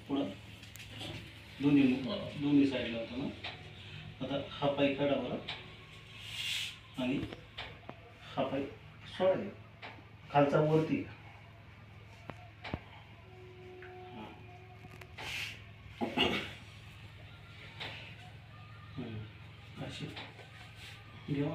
पुढं दोन्ही साईडला होतं ना. आता हा पाय काढा बरं आणि हा पाय सोडा, खालचा वरती. अशी घेऊ.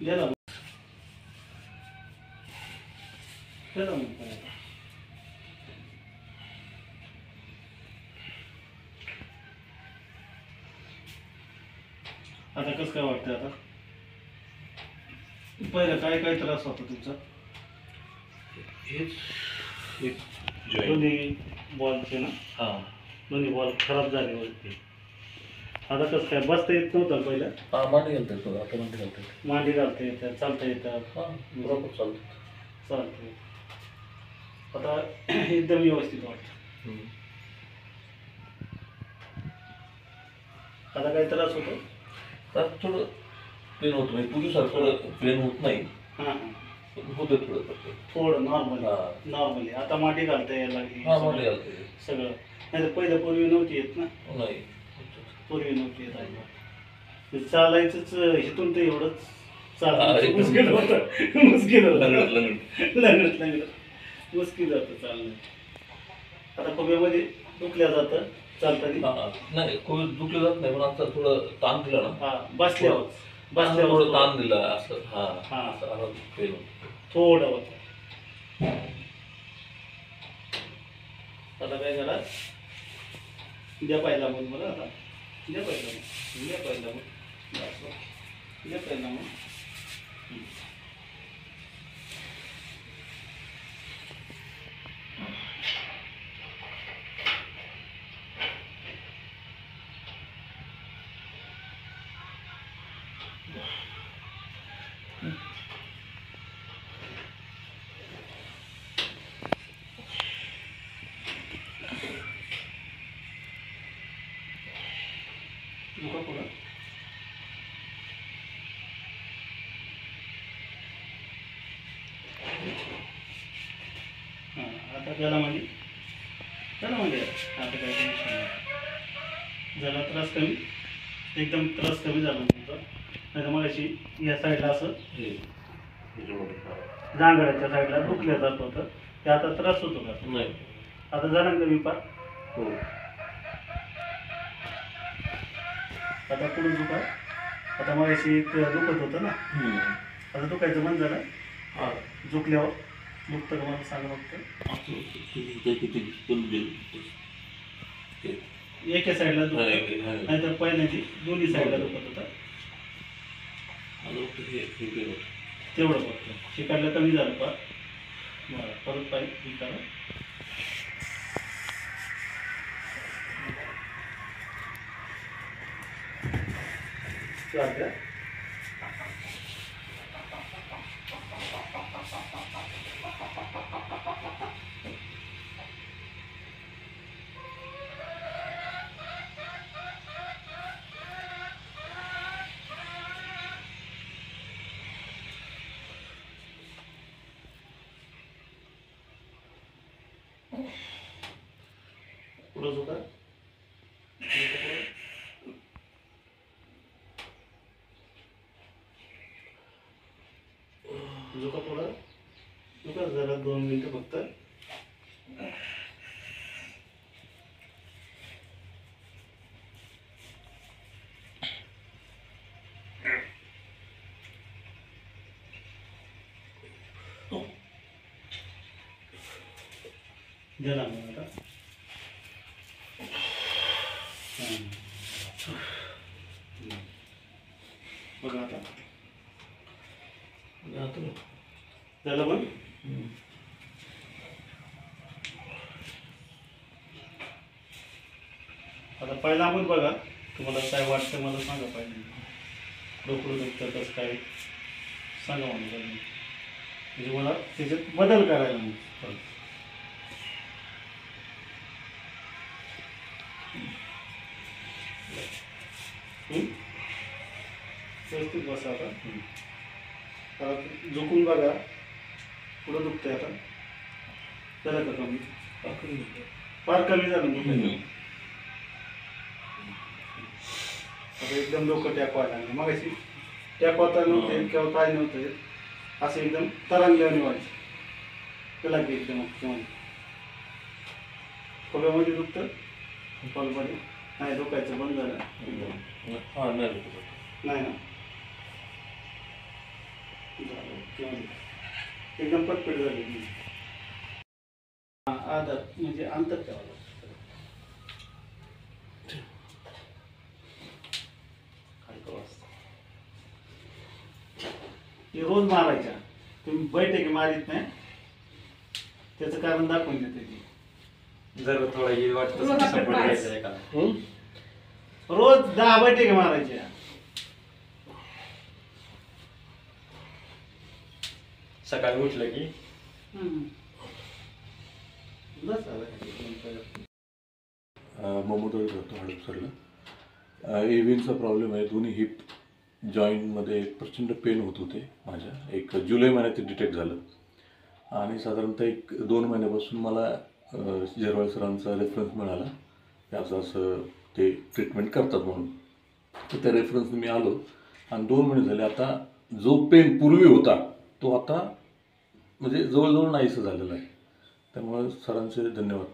गेला आता कसं काय वाटतंय? आता पहिला काय काय त्रास होता तुमचा? हेच दोन्ही बॉलचे ना. हां, दोन्ही बॉल खराब झाले होते. आता कसं काय बसता येत नव्हतं पहिलं? मांडी घालतात बघा, आता मांडी घालतात. मांडी घालता येतात, चालता येतात. बरोबर चालतात. चालते. आता एकदम व्यवस्थित वाटतं. आता काही त्रास होतो? तर थोडं पेन होत नाही, पूर्वीसारखं पेन होत नाही. हां होतं थोडं थोडं नॉर्मली. आता मांडी घालता यायला लागली. मांडी घालते सगळं. नाही तर पहिलं पूर्वी नव्हती येत ना. नाही, पूर्वी नव्हती येत आहे. चालायचंच इथून तर एवढंच चालायचं मुश्किल होतं. लंगडत मुश्किल होतं चालणं. आता खोब्यामध्ये दुखल्या जातं चालताना. नाही, कोविड दुखलं जात नाही, पण आता थोडं ताण दिला ना. बसल्यावर थोडं ताण दिला असं. थोडं होतं. आता काय करा, द्या पाहिला मग बरं. आता द्या पाहिला मग. आता त्याला म्हणजे आता काय टेन्शन नाही. झाला त्रास कमी, एकदम त्रास कमी झाला तुमचा. नाही तर मग अशी या साईडला असं जांगड्याच्या साईडला दुखल्या जात होतं, ते आता त्रास होतो का? नाही, आता झाला कमी पार. हो. आता पुढे दुखा. आता मग अशी दुखत होतं ना, आता दुखायचं बंद झालं. झुकल्यावर दुखतं का मला सांगा फक्त. एका साईडला दुखत, नाहीतर पहिल्यांदी दोन्ही साईडला दुखत होतं. तेवढं फक्त शिकायला कमी झालं का? बरं, परत पाहिजे हे करा. चालतं. पुढं झुका. झुका पुढं. झुका जरा 2 मिनिटं फक्त. द्या ना मग आता. बघा आता झालं पण. पहिला आपण बघा, तुम्हाला काय वाटतं मला सांगा. पाहिजे डोकं दुखतं कसं काय सांगा मला पाहिजे, म्हणजे मला त्याच्यात बदल करायला मग. व्यवस्थित बसा आता. आता झोपून बघा, पुढं दुखतंय आता. झालं का कमी? फार कमी झालं दुखायचं. आता एकदम डोकं टॅप व्हायला लागलं. मग अशी टॅप होता नव्हते किंवा काय नव्हते, असं एकदम तरंगल्याने व्हायचं. त्याला की एकदम खोब्यामध्ये दुखतं, कॉलमध्ये नाही डोकायचं बंद झालं एकदम. हां नाही नाही ना, एकदम पटपट झाली. आदर म्हणजे अंतर ठेवावं लागतं. हे रोज मारायच्या. तुम्ही बैठे की मारित नाही, त्याचं कारण दाखवून देते ती. जर थोडा हे वाटतं सपोर्ट घ्यायचा आहे का? रोज 10 बैठे मारायच्या. सकाळी उठलं की बस झालं. ममोदर जातो हडपसरला. एव्हिनचा प्रॉब्लेम आहे. दोन्ही हिप जॉईंटमध्ये प्रचंड पेन होत होते माझ्या. 1 जुलै महिन्यात ते डिटेक्ट झालं आणि साधारणतः 1-2 महिन्यापासून मला जेरवाळ सरांचा रेफरन्स मिळाला की असं असं ते ट्रीटमेंट करतात म्हणून. तर त्या रेफरन्सने मी आलो आणि 2 महिने झाले. आता जो पेन पूर्वी होता तो आता म्हणजे जवळजवळ नाहीसं झालेला आहे. त्यामुळे सरांचे धन्यवाद.